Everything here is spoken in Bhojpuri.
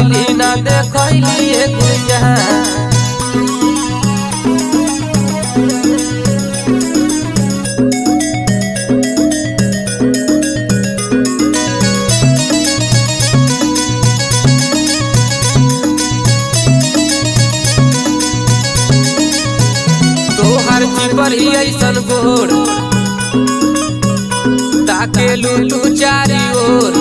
करैली ना देखैली गुइया। तोहर जीवर ही ऐसन गोर ताके लू तू चारी ओर।